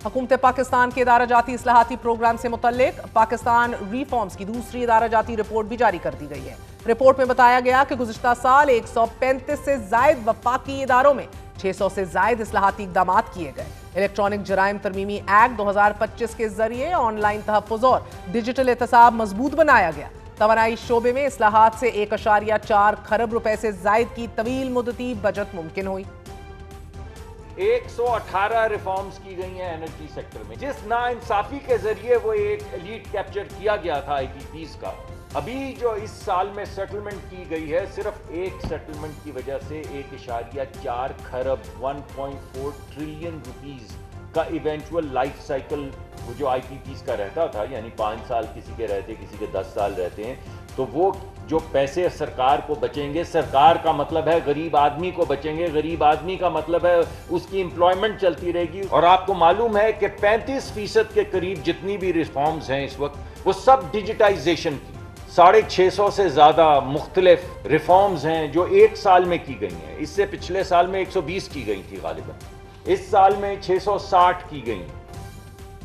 हुकूमत पाकिस्तान के इदारा जाती इस्लाहाती प्रोग्राम से मुतल्लिक पाकिस्तान रिफॉर्म्स की दूसरी इदारा जाती रिपोर्ट भी जारी कर दी गई है। रिपोर्ट में बताया गया कि गुज़िश्ता साल 135 से जायद वफाकी इदारों में 600 से जायद इस्लाहाती इक़दाम किए गए। इलेक्ट्रॉनिक जराइम तरमीमी एक्ट 2025 के जरिए ऑनलाइन तहफ़्फ़ुज़ और डिजिटल एहतसाब मजबूत बनाया गया। तवानाई शोबे में इस्लाहात से 1.4 खरब रुपए से जायद की तवील मुद्दती बचत मुमकिन हुई। 118 रिफॉर्म्स की गई हैं एनर्जी सेक्टर में, जिस नाइंसाफी के जरिए वो एक एलीट कैप्चर किया गया था आईपीपीज का। अभी जो इस साल में सेटलमेंट की गई है, सिर्फ एक सेटलमेंट की वजह से 1.4 खरब 1.4 ट्रिलियन रुपीस का इवेंचुअल लाइफ साइकिल वो जो आईपीपीज का रहता था, यानी 5 साल किसी के रहते, किसी के 10 साल रहते हैं, तो वो जो पैसे सरकार को बचेंगे, सरकार का मतलब है गरीब आदमी को बचेंगे, गरीब आदमी का मतलब है उसकी एम्प्लॉयमेंट चलती रहेगी। और आपको मालूम है कि 35% के करीब जितनी भी रिफॉर्म्स हैं इस वक्त, वो सब डिजिटाइजेशन की 650 से ज़्यादा मुख्तलिफ रिफॉर्म्स हैं जो एक साल में की गई हैं। इससे पिछले साल में 120 की गई थी गालिबन, इस साल में 660 की गई।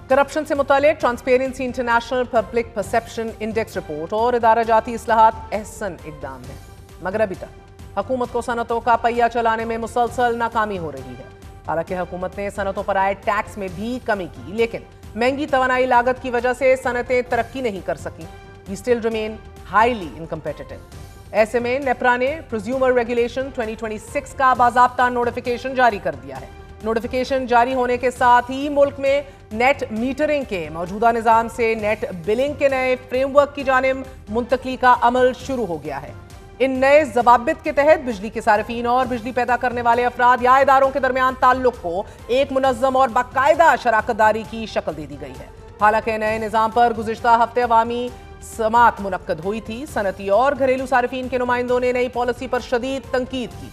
करप्शन से मुतालिक transparency international public perception index report और इदारा जाती इस्लाहात अहसन इकदाम है, मगर अभी तक हुकूमत को सनतों का पहिया चलाने में मुसलसल नाकामी हो रही है। हालांकि हुकूमत ने सनतों पर आए टैक्स में भी कमी की, लेकिन महंगी तवानाई लागत की वजह से सनतें तरक्की नहीं कर सकी। We still remain highly incompetitive. ऐसे में नेपरा ने प्रोज्यूमर रेगुलेशन 2026 का बाज़ाब्ता नोटिफिकेशन जारी कर दिया है। नोटिफिकेशन जारी होने के साथ ही मुल्क में नेट मीटरिंग के मौजूदा निज़ाम से नेट बिलिंग के नए फ्रेमवर्क की जानिब मुंतकली का अमल शुरू हो गया है। इन नए ज़वाबित के तहत बिजली के सारिफीन और बिजली पैदा करने वाले अफराद या इदारों के दरमियान ताल्लुक को एक मुनज़्ज़म और बाकायदा शराकतदारी की शक्ल दे दी गई है। हालांकि नए निज़ाम पर गुज़िश्ता हफ्ते अवामी समात मुनक्कद हुई थी। सनती और घरेलू सारिफीन के नुमाइंदों ने नई पॉलिसी पर शदीद तनकीद की थी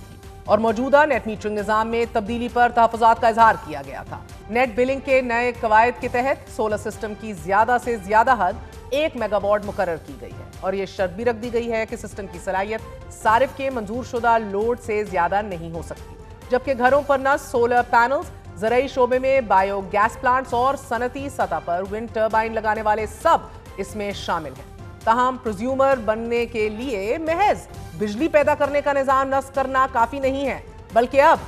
और मौजूदा नेट मीटरिंग निज़ाम में तब्दीली पर तहफ़्फ़ुज़ात का इजहार किया गया था। नेट बिलिंग के नए कवायद के तहत सोलर सिस्टम की ज़्यादा से ज़्यादा हद 1 मेगावाट मुकर्रर की गई है और ये शर्त भी रख दी गई है कि सिस्टम की सलाहियत सारिफ के मंजूर शुदा लोड से ज़्यादा नहीं हो सकती। जबकि घरों पर न सोलर पैनल्स, ज़राई शोबे में बायो गैस प्लांट्स और सनती सतह पर विंड टर्बाइन लगाने वाले सब इसमें शामिल हैं। ताहम प्रोज्यूमर बनने के लिए महज बिजली पैदा करने का निज़ाम नस्ब करना काफ़ी नहीं है, बल्कि अब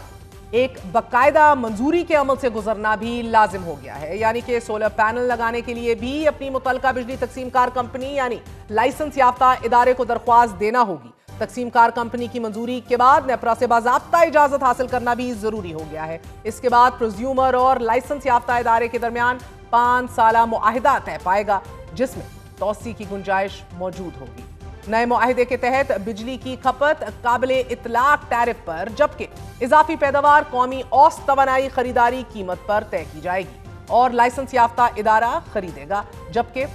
एक बाकायदा मंजूरी के अमल से गुजरना भी लाजिम हो गया है। यानी कि सोलर पैनल लगाने के लिए भी अपनी मुतल्लिका बिजली तकसीमकार कंपनी यानी लाइसेंस याफ्ता इदारे को दरख्वास्त देना होगी। तकसीमकार कंपनी की मंजूरी के बाद नेपरा से बाज़ाब्ता इजाज़त हासिल करना भी ज़रूरी हो गया है। इसके बाद प्रोज्यूमर और लाइसेंस याफ्ता इदारे के दरमियान 5 साला मुआहिदा तय पाएगा, जिसमें तौसी की गुंजाइश मौजूद होगी। नए मुआहिदे के तहत बिजली की खपत काबिले इतलाक टैरिफ पर, जबकि इजाफी पैदावार कौमी औसत तवानाई खरीदारी कीमत पर तय की जाएगी और लाइसेंस याफ्ता इदारा खरीदेगा, जबकि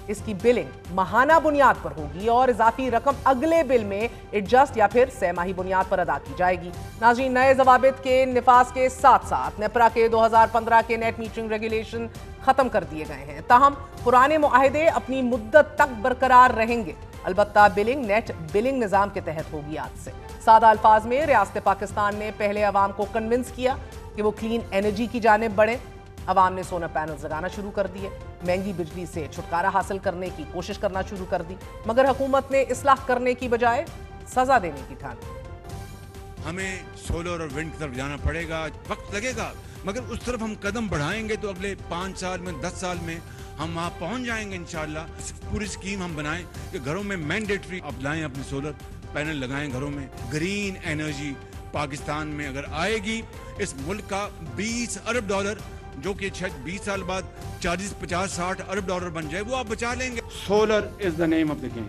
इसकी बिलिंग माहाना बुनियाद पर होगी और इजाफी रकम अगले बिल में एडजस्ट या फिर सहमाही बुनियाद पर अदा की जाएगी। नाज़रीन, नए ज़वाबित के निफाज के साथ साथ नेपरा के 2015 के नेट मीटरिंग रेगुलेशन खत्म कर दिए गए हैं। ताहम पुराने मुआहिदे अपनी मुद्दत तक बरकरार रहेंगे, अलबत्ता बिलिंग नेट बिलिंग निज़ाम के तहत होगी आज से। सादा अल्फाज में रियासत पाकिस्तान ने पहले अवाम को कन्विंस किया कि वो क्लीन एनर्जी की जानिब बढ़े। अवाम ने सोलर पैनल्स लगाना शुरू कर दिए, महंगी बिजली से छुटकारा हासिल करने की कोशिश करना शुरू कर दी, मगर हुकूमत ने इस्लाह करने की बजाय सजा देने की ठानी। हमें सोलर और विंड की तरफ जाना पड़ेगा, वक्त लगेगा, मगर उस तरफ हम कदम बढ़ाएंगे तो अगले 5 साल में 10 साल में हम वहाँ पहुँच जाएंगे इंशाल्लाह। पूरी स्कीम हम बनाएं कि घरों में मैंडेटरी अब लाएं, अपने सोलर पैनल लगाएं घरों में। ग्रीन एनर्जी पाकिस्तान में अगर आएगी, इस मुल्क का 20 अरब डॉलर, जो कि शायद 20 साल बाद 40, 50, 60 अरब डॉलर बन जाए, वो आप बचा लेंगे। Solar is the name of the game,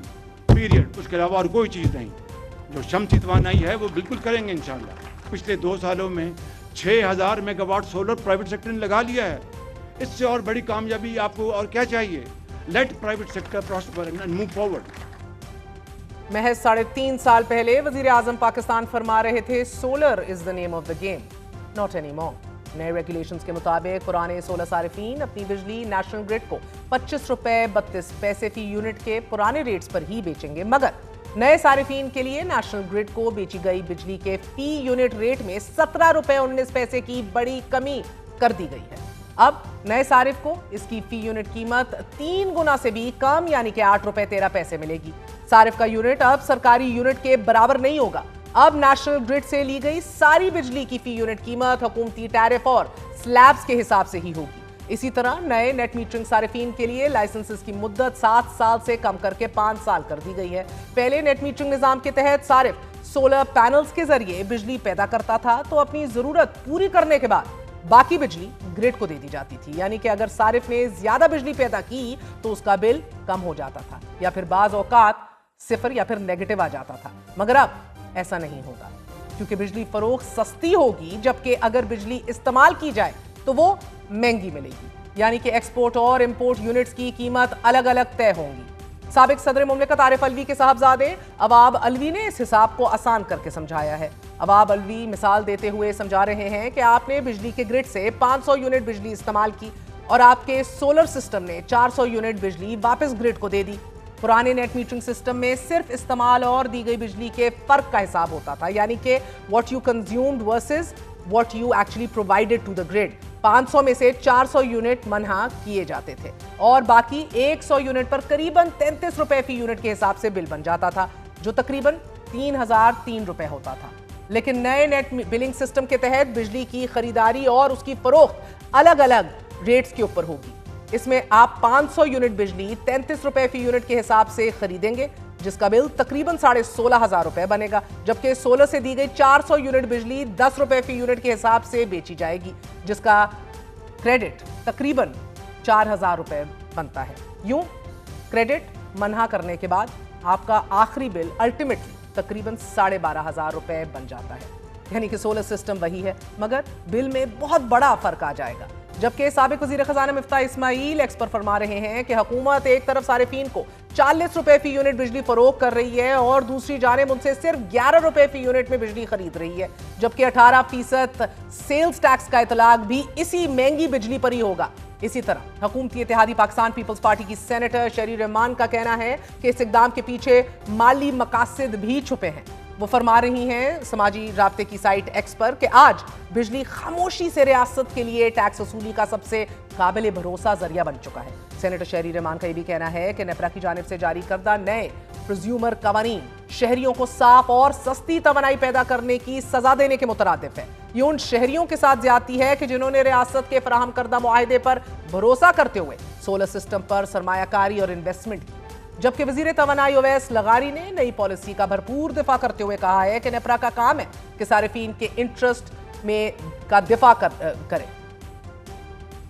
period. उसके अलावा और कोई चीज़ नहीं। जो शमसी तवानाई है वो बिल्कुल करेंगे इंशाल्लाह। पिछले 2 सालों में 6000 मेगावाट सोलर प्राइवेट सेक्टर ने लगा लिया है। इससे और बड़ी कामयाबी आपको और क्या चाहिए? Let private sector prosper and move forward. महज 3.5 साल पहले वजीर आजम पाकिस्तान फरमा रहे थे, solar is the name of the game, not any more. नए रेगुलेशंस के मुताबिक पुराने सोलर सारिफीन अपनी बिजली नेशनल ग्रिड को 25 रुपए 32 पैसे फी यूनिट के पुराने रेट्स पर ही बेचेंगे, मगर नए सारिफीन के लिए नेशनल ग्रिड को बेची गई बिजली के फी यूनिट रेट में 17 रुपए 19 पैसे की बड़ी कमी कर दी गई है। اب نئے صارف کو اس کی فی یونٹ قیمت 3 گنا سے بھی کم یعنی کہ 8 روپے 13 پیسے ملے گی۔ صارف کا یونٹ اب سرکاری یونٹ کے برابر نہیں ہوگا۔ اب نیشنل گرڈ سے لی گئی ساری بجلی کی فی یونٹ قیمت حکومتی ٹیرف اور سلیبز کے حساب سے ہی ہوگی۔ اسی طرح نئے نیٹ میٹرنگ صارفین کے لیے لائسنسز کی مدت 7 سال سے کم کر کے 5 سال کر دی گئی ہے۔ پہلے نیٹ میٹرنگ نظام کے تحت صارف سولر پینلز کے ذریعے بجلی پیدا کرتا تھا تو اپنی ضرورت پوری کرنے کے بعد باقی بجلی گرڈ کو دے دی جاتی تھی، یعنی کہ اگر صارف نے زیادہ بجلی پیدا کی تو اس کا بل کم ہو جاتا تھا یا پھر بعض اوقات صفر یا پھر نیگیٹو آ جاتا تھا۔ مگر اب ایسا نہیں ہوگا کیونکہ بجلی فروخت سستی ہوگی، جبکہ اگر بجلی استعمال کی جائے تو وہ مہنگی ملے گی، یعنی کہ ایکسپورٹ اور امپورٹ یونٹس کی قیمت الگ الگ طے ہوں گی۔ سابق صدر مملکت عارف علوی کے صاحبزادے عواب علوی نے اس حساب کو آسان کر کے سمجھایا ہے۔ عواب علوی مثال دیتے ہوئے سمجھا رہے ہیں کہ آپ نے بجلی کے گرڈ سے 500 یونٹ بجلی استعمال کی اور آپ کے سولر سسٹم نے 400 یونٹ بجلی واپس گرڈ کو دے دی۔ پرانے نیٹ میٹرنگ سسٹم میں صرف استعمال اور دی گئی بجلی کے فرق کا حساب ہوتا تھا، یعنی کہ what you consumed versus what you actually provided to the grid۔ 500 میں سے 400 یونٹ منہا کیے جاتے تھے اور باقی 100 یونٹ پر قریباً 33 روپے فی یونٹ کے حساب سے بل بن جاتا تھا، جو تقریباً 3003 روپے ہوتا تھا۔ لیکن نئے نیٹ بلنگ سسٹم کے تحت بجلی کی خریداری اور اس کی فروخت الگ الگ ریٹس کے اوپر ہوگی۔ اس میں آپ 500 یونٹ بجلی 33 روپے فی یونٹ کے حساب سے خریدیں گے، جس کا بل تقریباً 16,500 روپے بنے گا، جبکہ سولر سے دی گئی 400 یونٹ بجلی 10 روپے فی یونٹ کے حساب سے بیچی جائے گی، جس کا کریڈٹ تقریباً 4,000 روپے بنتا ہے۔ یوں کریڈٹ منہا کرنے کے بعد آپ کا آخری بل الٹیمیٹلی تقریباً 12,500 روپے بن جاتا ہے، یعنی کہ سولر سسٹم وہی ہے مگر بل میں بہت بڑا فرق آ جائے گا۔ جبکہ سابق وزیر خزانہ مفتاح اسماعیل ایکس پر فرما رہے ہیں کہ حکومت ایک طرف صارفین کو 40 روپے فی یونٹ بجلی فروخت کر رہی ہے اور دوسری جانب ان سے صرف 11 روپے فی یونٹ میں بجلی خرید رہی ہے، جبکہ 18% سیلز ٹیکس کا اطلاق بھی اسی مہنگی بجلی پر ہی ہوگا۔ اسی طرح حکومتی اتحادی پاکستان پیپلز پارٹی کی سینیٹر شہری رحمان کا کہنا ہے کہ اس اقدام کے پیچھے مالی مقاصد بھی چھپے ہیں۔ وہ فرما رہی ہیں سماجی رابطے کی سائٹ ایکس پر کہ آج بجلی خاموشی سے ریاست کے لیے ٹیکس وصولی کا سب سے قابل بھروسہ ذریعہ بن چکا ہے۔ سینیٹر شہری رحمان کا یہ بھی کہنا ہے کہ نیپرا کی جانب سے جاری کردہ نئے پرزیومر قوانین شہریوں کو صاف اور سستی توانائی پیدا کرنے کی سزا دینے کے مترادف ہے۔ یہ ان شہریوں کے ساتھ زیادتی ہے کہ جنہوں نے ریاست کے فراہم کردہ معاہدے پر بھروسہ کرتے ہوئے سولر سسٹم پر سرمایہ کاری اور انویسٹمنٹ کی، جبکہ وزیر توانائی اویس لغاری نے نئی پالیسی کا بھرپور دفاع کرتے ہوئے کہا ہے کہ نیپرا کا کام ہے کہ صارفین کے انٹرسٹ میں کا دفاع کرے۔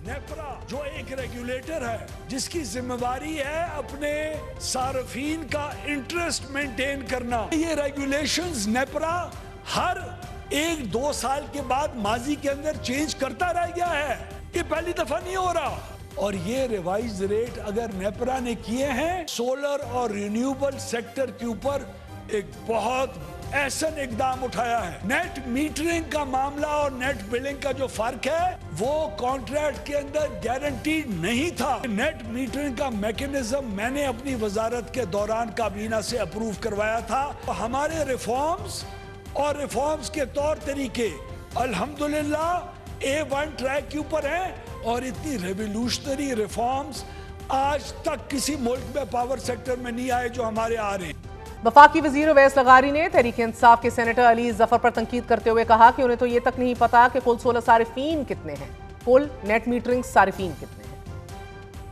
نیپرا جو ایک ریگولیٹر ہے جس کی ذمہ داری ہے اپنے صارفین کا انٹرسٹ مینٹین کرنا، یہ ریگولیشنز نیپرا ہر 1-2 سال کے بعد ماضی کے اندر چینج کرتا رہ گیا ہے، یہ پہلی دفعہ نہیں ہو رہا۔ اور یہ ریوائز ریٹ اگر نیپرا نے کیے ہیں سولر اور رینیوبل سیکٹر کے اوپر ایک بہت احسن اقدام اٹھایا ہے۔ نیٹ میٹرنگ کا معاملہ اور نیٹ بلنگ کا جو فرق ہے وہ کانٹریکٹ کے اندر گارنٹیڈ نہیں تھا۔ نیٹ میٹرنگ کا میکینزم میں نے اپنی وزارت کے دوران کابینہ سے اپروو کروایا تھا۔ ہمارے ریفارمز اور ریفارمز کے طور طریقے الحمدللہ A1 ٹریک کے اوپر ہیں اور اتنی ریولیوشنری ریفارمز آج تک کسی ملک میں پاور سیکٹر میں نہیں آئے جو ہمارے آ رہے ہیں۔ وفاقی وزیر اویس لغاری نے تحریک انصاف کے سینیٹر علی ظفر پر تنقید کرتے ہوئے کہا کہ انہیں تو یہ تک نہیں پتا کہ کل سولر صارفین کتنے ہیں، کل نیٹ میٹرنگ صارفین کتنے ہیں۔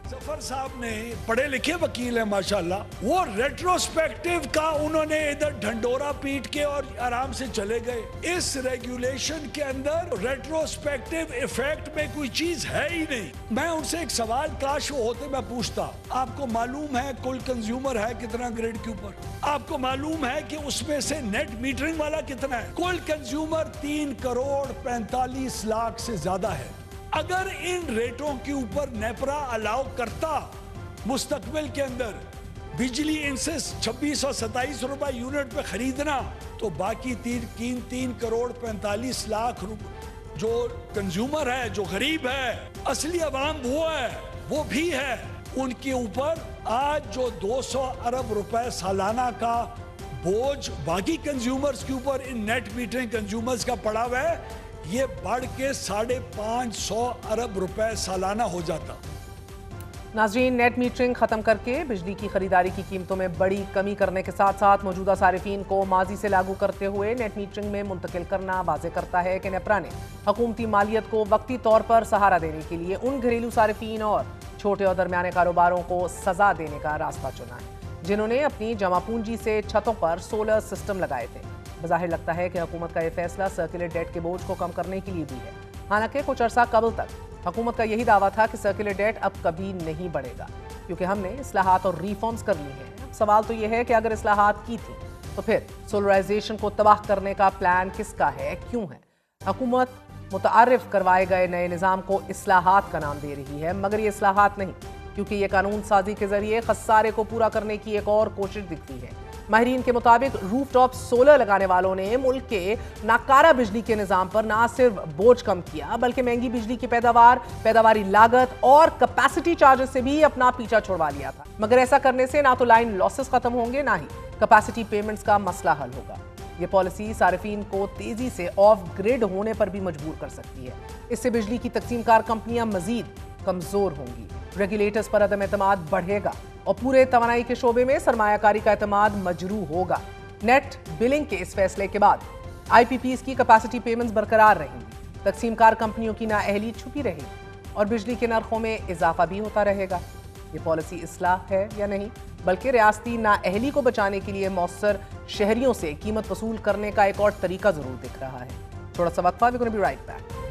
ظفر صاحب نے پڑھے لکھے وکیل ہیں ماشاءاللہ، وہ ریٹروسپیکٹیو کا انہوں نے ادھر ڈھنڈورا پیٹ کے اور آرام سے چلے گئے۔ اس ریگولیشن کے اندر ریٹروسپیکٹیو ایفیکٹ میں کوئی چیز ہے ہی نہیں۔ میں ان سے ایک سوال کاش وہ ہوتے میں پوچھتا، آپ کو معلوم ہے کل کنزیومر ہے کتنا گریڈ کے اوپر؟ آپ کو معلوم ہے کہ اس میں سے نیٹ میٹرنگ والا کتنا ہے؟ کل کنزیومر 3,45,00,000 سے زیادہ ہے۔ اگر ان ریٹوں کے اوپر نیپرا الاؤ کرتا مستقبل کے اندر بجلی ان سے 2627 روپے یونٹ پہ خریدنا تو باقی 3,45,00,000 جو کنزیومر ہے، جو غریب ہے، اصلی عوام وہ ہے، وہ بھی ہے، ان کے اوپر آج جو 200 ارب روپے سالانہ کا بوجھ باقی کنزیومرز کے اوپر ان نیٹ میٹرنگ کنزیومرز کا پڑا ہوا ہے، ये बढ़ के 550 अरब रुपए सालाना हो जाता। नाज़रीन, नेट मीटरिंग खत्म करके बिजली की खरीदारी की कीमतों में बड़ी कमी करने के साथ साथ मौजूदा सारिफीन को माजी से लागू करते हुए नेट मीटरिंग में मुंतकिल करना वाज़े करता है कि नेपरा ने हुकूमती मालियत को वक्ती तौर पर सहारा देने के लिए उन घरेलू सारिफीन और छोटे और दरमियाने कारोबारों को सजा देने का रास्ता चुना है जिन्होंने अपनी जमा पूंजी से छतों पर सोलर सिस्टम लगाए थे। बज़ाहिर लगता है कि हुकूमत का यह फैसला सर्कुलर डेट के बोझ को कम करने के लिए भी है। हालांकि कुछ अरसा कबल तक हुकूमत का यही दावा था कि सर्कुलर डेट अब कभी नहीं बढ़ेगा क्योंकि हमने इस्लाहात और रिफॉर्म्स कर ली हैं। सवाल तो यह है कि अगर इस्लाहात की थी तो फिर सोलराइजेशन को तबाह करने का प्लान किसका है, क्यों है? हुकूमत मुतारिफ करवाए गए नए निज़ाम को इस्लाहात का नाम दे रही है, मगर ये इस्लाहात नहीं, क्योंकि ये कानून साजी के जरिए खसारे को पूरा करने की एक और कोशिश दिखती है। माहिरीन के मुताबिक रूफ टॉप सोलर लगाने वालों ने मुल्क के नाकारा बिजली के निज़ाम पर ना सिर्फ बोझ कम किया बल्कि महंगी बिजली की पैदावारी लागत और कैपेसिटी चार्जेस से भी अपना पीछा छुड़वा लिया था। मगर ऐसा करने से ना तो लाइन लॉसेस खत्म होंगे, ना ही कैपेसिटी पेमेंट्स का मसला हल होगा। ये पॉलिसी सारिफीन को तेजी से ऑफ ग्रिड होने पर भी मजबूर कर सकती है। इससे बिजली की तकसीमकार कंपनियां मजीद कमजोर होंगी, रेगुलेटर्स पर अदम एतमाद बढ़ेगा और पूरे तवानाई के शोबे में सरमायाकारी का एतमाद मजरू होगा। नेट बिलिंग के इस फैसले के बाद IPPs की कैपेसिटी पेमेंट्स बरकरार रहेंगी, तकसीमकार कंपनियों की नाअहली छुपी रहेगी और बिजली के नरखों में इजाफा भी होता रहेगा। ये पॉलिसी इस्लाह है या नहीं, बल्कि रियासती नाअहली को बचाने के लिए मौसर शहरियों से कीमत वसूल करने का एक और तरीका जरूर दिख रहा है। थोड़ा सा वक्फा, we gonna be right back.